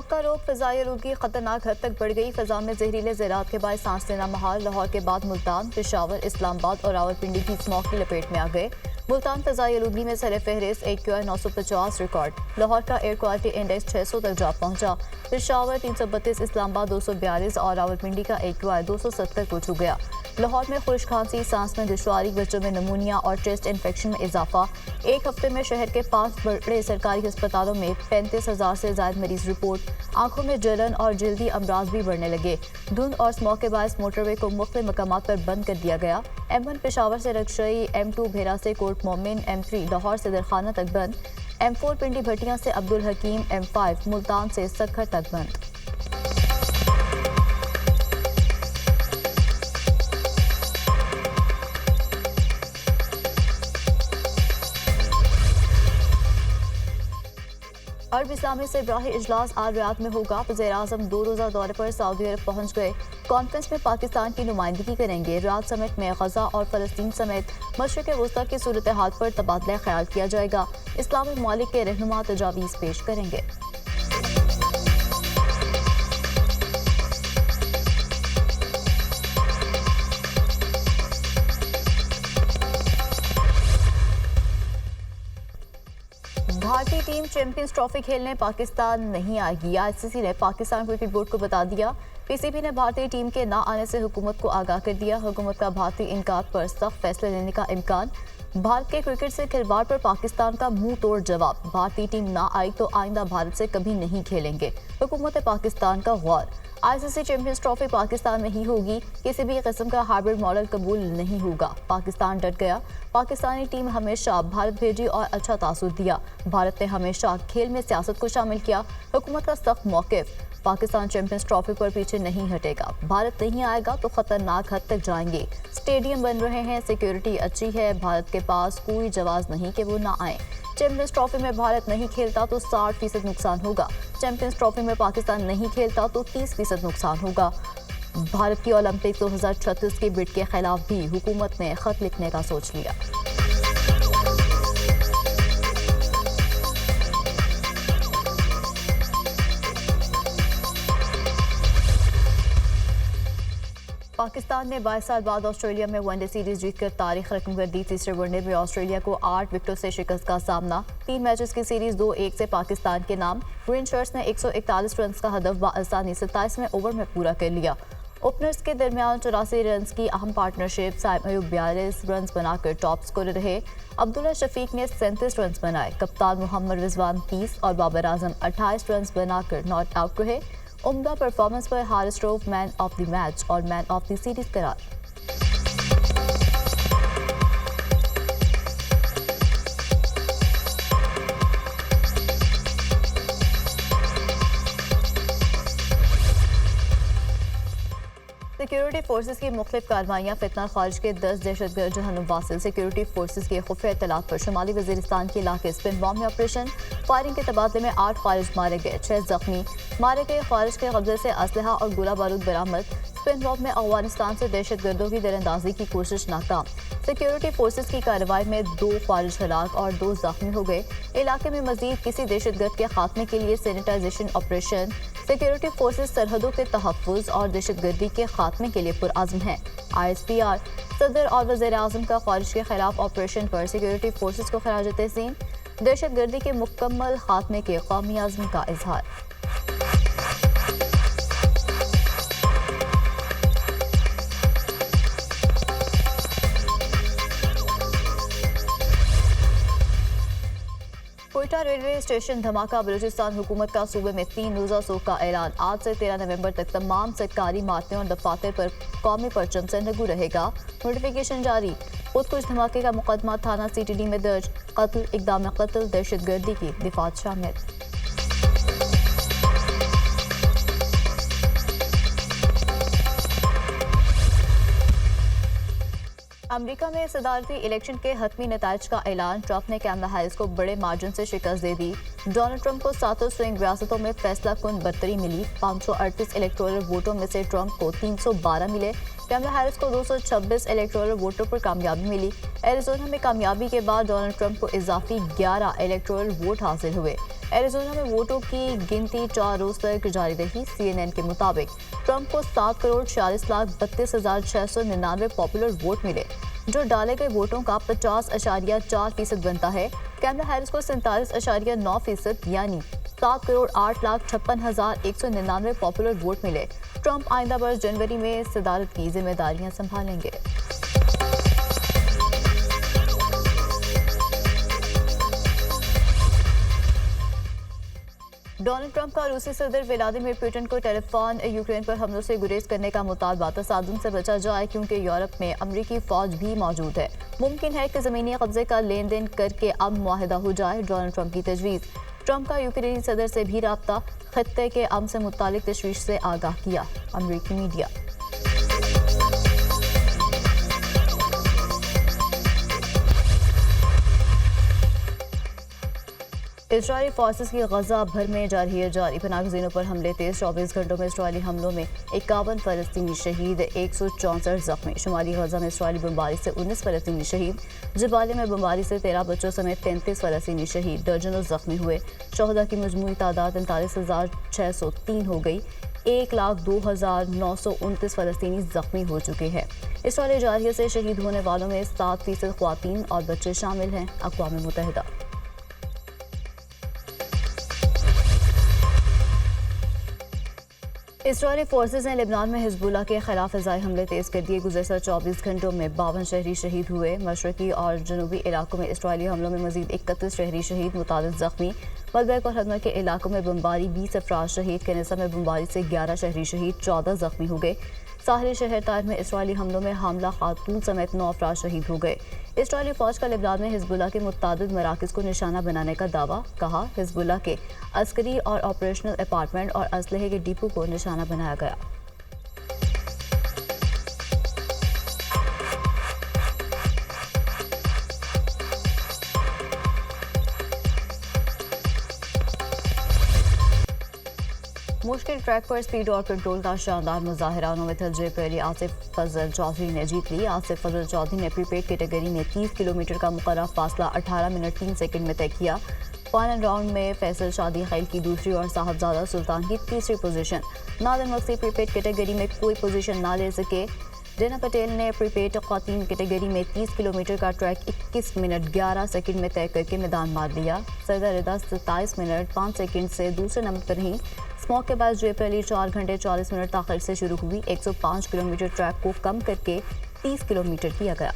Smog का रोग फ़िज़ाई आलूदगी खतरनाक हद तक बढ़ गई। फ़िज़ा में जहरीले ज़रात के बाद सांस लेना महाल। लाहौर के बाद मुल्तान, पेशावर, इस्लामाबाद और रावलपिंडी भी स्मॉग की लपेट में आ गए। मुल्तान फ़िज़ाई आलूदगी में सर फहरिस्त AQI 950 रिकॉर्ड। लाहौर का एयर क्वालिटी इंडेक्स 600 तक जा पहुंचा। पेशावर 332, इस्लामाबाद 242 और रावलपिंडी का AQI 270 को छू गया। लाहौर में खुश्क खांसी, सांस में दुश्वारी, बच्चों में नमूनिया और चेस्ट इन्फेक्शन में इजाफा। एक हफ्ते में शहर के 5 बड़े सरकारी अस्पतालों में 35,000 से ज्यादा मरीज रिपोर्ट। आंखों में जलन और जल्दी अमराज भी बढ़ने लगे। धुंध और स्मॉग के बायस मोटरवे को मुख्तलिफ मकामात पर बंद कर दिया गया। M1 पेशावर से रक्षई, M2 भेरा से कोट मोमिन, M3 लाहौर से दरखाना तक बंद। M4 पिंडी भटियां से अब्दुल हकीम, M5 मुल्तान से सखर तक बंद। अरब इस्लामी से इब्राही इजलास आज रियाद में होगा। वज़ीर-ए-आज़म 2 रोज़ा दौरे पर सऊदी अरब पहुंच गए। कॉन्फ्रेंस में पाकिस्तान की नुमाइंदगी करेंगे। रियाद समिट में गजा और फ़लस्तीन समेत मशरिक़ वस्ता की सूरत हाल पर तबादला ख्याल किया जाएगा। इस्लामी ममालिक के रहनुमा तजावीज़ पेश करेंगे। भारतीय टीम चैंपियंस ट्रॉफी खेलने पाकिस्तान नहीं आएगी। ICC ने पाकिस्तान क्रिकेट बोर्ड को बता दिया। PCB ने भारतीय टीम के ना आने से हुकूमत को आगाह कर दिया। हुकूमत का भारतीय इनकार पर सख्त फैसले लेने का इम्कान। भारत के क्रिकेट से खिलवाड़ पर पाकिस्तान का मुंह तोड़ जवाब। भारतीय टीम ना आई तो आइंदा भारत से कभी नहीं खेलेंगे। हुकूमत पाकिस्तान का गौर। ICC चैंपियंस ट्रॉफी पाकिस्तान में ही होगी। किसी भी किस्म का हाइब्रिड मॉडल कबूल नहीं होगा। पाकिस्तान डट गया। पाकिस्तानी टीम हमेशा भारत भेजी और अच्छा तासुर दिया। भारत ने हमेशा खेल में सियासत को शामिल किया। हुकूमत का सख्त मौक़िफ़। पाकिस्तान चैंपियंस ट्रॉफी पर पीछे नहीं हटेगा। भारत नहीं आएगा तो खतरनाक हद तक जाएंगे। स्टेडियम बन रहे हैं, सिक्योरिटी अच्छी है। भारत के पास कोई जवाब नहीं कि वो ना आए। चैंपियंस ट्रॉफी में भारत नहीं खेलता तो 60% नुकसान होगा। चैंपियंस ट्रॉफी में पाकिस्तान नहीं खेलता तो 30% नुकसान होगा। भारत की ओलंपिक 2036 के बिड के खिलाफ भी हुकूमत ने खत लिखने का सोच लिया। पाकिस्तान ने 22 साल बाद ऑस्ट्रेलिया में वनडे सीरीज जीतकर तारीख रकम कर दी। तीसरे वनडे में ऑस्ट्रेलिया को 8 विकेटों से शिकस्त का सामना। 3 मैचेस की सीरीज 2-1 से पाकिस्तान के नाम। ग्रीन शर्ट्स ने 141 रन का हदफ बाआसानी 27वें ओवर में पूरा कर लिया। ओपनर्स के दरमियान 84 रन की अहम पार्टनरशिप। साइम अयूब 42 रन बनाकर टॉप स्कोरर रहे। अब्दुल्ला शफीक ने 37 रन बनाए। कप्तान मोहम्मद रिजवान 30 और बाबर आजम 28 रन बनाकर नॉट आउट रहे। उम्दा परफॉर्मेंस पर Haris Rauf man of the match और मैन ऑफ द सीरीज करार। सिक्योरिटी फोर्सेस की मुख्तलिफ कार्रवाइयाँ। फितना खारिज के 10 दहशतगर्द जहन्नुम वासिल। सिक्योरिटी फोर्सेस के खुफिया इत्तलात पर शुमाली वजीरिस्तान के इलाके स्पिन बॉम्ब में ऑपरेशन। फायरिंग के तबादले में 8 खारिज मारे गए, 6 जख्मी। मारे गए खारिज के कब्जे से असलहा और गोला बारूद बरामद। स्पिन बॉम्ब में अफगानिस्तान से दहशतगर्दों की दरअंदाजी की कोशिश नाकाम। सिक्योरिटी फोर्सेस की कार्रवाई में 2 खारिज हलाक और 2 जख्मी हो गए। इलाके में मजीद किसी दहशतगर्द के खात्मे के लिए सैनिटाइजेशन ऑपरेशन। सिक्योरिटी फोर्सेस सरहदों के तहफ़्फ़ुज़ और दहशतगर्दी के खात्मे के लिए पुरअज़्म हैं। ISPR सदर और वज़ीर-ए-आज़म का खारिज के खिलाफ ऑपरेशन पर सिक्योरिटी फोर्सेस को खराज तहसीन। दहशतगर्दी के मुकम्मल खात्मे के कौमी अज़्म का इजहार। कोयटा रेलवे स्टेशन धमाका। बलूचिस्तान हुकूमत का सूबे में 3 रोज़ा सोग का ऐलान। आज से 13 नवंबर तक तमाम सरकारी इमारतें और दफातर पर कौमी परचम से लगू रहेगा। नोटिफिकेशन जारी। खुदकुश धमाके का मुकदमा थाना CTD में दर्ज। कत्ल, इक़दाम कत्ल, दहशतगर्दी की दिफात शामिल। अमेरिका में सदारती इलेक्शन के हतमी नताइज का ऐलान। ट्रंप ने कैमला हैरिस को बड़े मार्जिन से शिकस्त दे दी। डोनाल्ड ट्रंप को 7 स्विंग रियासतों में फैसला कुन बरतरी मिली। 538 इलेक्टोरल वोटों में से ट्रंप को 312 मिले। कैमला हैरिस को 226 इलेक्टोरल वोटों पर कामयाबी मिली। एरिजोना में कामयाबी के बाद डोनाल्ड ट्रंप को इजाफी 11 इलेक्टोरल वोट हासिल हुए। एरिजोना में वोटों की गिनती 4 रोज तक जारी रही। CNN के मुताबिक ट्रंप को 7,46,32,699 पॉपुलर वोट मिले, जो डाले गए वोटों का 50.4% बनता है। कैमला हैरिस को 47.9% यानी 7,08,56,199 पॉपुलर वोट मिले। ट्रंप आइंदा वर्ष जनवरी में सदारत की जिम्मेदारियां संभालेंगे। डोनाल्ड ट्रंप का रूसी सदर व्लादिमीर पुतिन को टेलीफोन यूक्रेन पर हमलों से गुरेज करने का मुतालबा तसादुम से बचा जाए, क्योंकि यूरोप में अमरीकी फौज भी मौजूद है। मुमकिन है कि जमीनी कब्जे का लेन देन करके अब मुआहदा हो जाए। डोनाल्ड ट्रंप की तजवीज़। ट्रंप का यूक्रेनी सदर से भी राब्ता, खत्ते के अमन से मुतालिक तशवीश से आगाह किया। अमरीकी मीडिया। इजरायली फोर्सेस की गजा भर में जारी पनागज़ीनों पर हमले तेज। 24 घंटों में इजरायली हमलों में 51 फलस्तीनी शहीद, 164 जख्मी। शुमाली गजा में इजरायली बमबारी से 19 फलस्तीनी शहीद। जबाले में बमबारी से 13 बच्चों समेत 33 फलस्तीनी शहीद, दर्जनों जख्मी हुए। शहदा की मजमूई तादाद 39,603 हो गई। 1,02,929 फलस्तीनी जख्मी हो चुके हैं। इजरायली जारहियत से शहीद होने वालों में 7% ख्वातीन और बच्चे शामिल हैं। अक़वाम मुत्तहिदा। इजरायली फोर्सेस ने लेबनान में हिजबुल्लाह के खिलाफ फ़िज़ाई हमले तेज़ कर दिए। गुज़श्ता 24 घंटों में 52 शहरी शहीद हुए। मशरकी और जनूबी इलाकों में इजरायली हमलों में मज़ीद 31 शहरी शहीद, मुतादिद जख्मी। बलबैक और हदमा के इलाकों में बमबारी, 20 अफराद शहीद। कैनेसा में बमबारी से 11 शहरी शहीद, 14 जख्मी हो गए। साहिली शहर तार में इजरायली हमलों में हमला खातून समेत 9 अफराद शहीद हो गए। इजरायली फौज का लेबनान में हिजबुल्लाह के मुतादिद मराकज़ को निशाना बनाने का दावा। कहा, हिजबुल्लाह के अस्करी और ऑपरेशनल अपार्टमेंट और असलहे के डिपो को निशाना बनाया गया। मुश्किल ट्रैक पर स्पीड और कंट्रोल का शानदार मुजाहरा। नोमिथल जेपली आसिफ फजल चौधरी ने जीत ली। आसिफ फजल चौधरी ने प्रीपेड कैटेगरी में 30 किलोमीटर का मुकर्रर फासला 18 मिनट 3 सेकंड में तय किया। फाइनल राउंड में फैसल शादी खैल की दूसरी और साहबजादा सुल्तान की तीसरी position. Nadir Maksi prepaid category में कोई पोजीशन ना ले सके। डेना पटेल ने प्रीपेड ख्वातीन कैटेगरी में 30 किलोमीटर का ट्रैक 21 मिनट 11 सेकंड में तय करके मैदान मार लिया। सरदा रिदा 27 मिनट 5 सेकंड से दूसरे नंबर पर रहीं। स्मोक के बाद जेपली 4 घंटे 40 मिनट ताख़िर से शुरू हुई। 105 किलोमीटर ट्रैक को कम करके 30 किलोमीटर किया गया।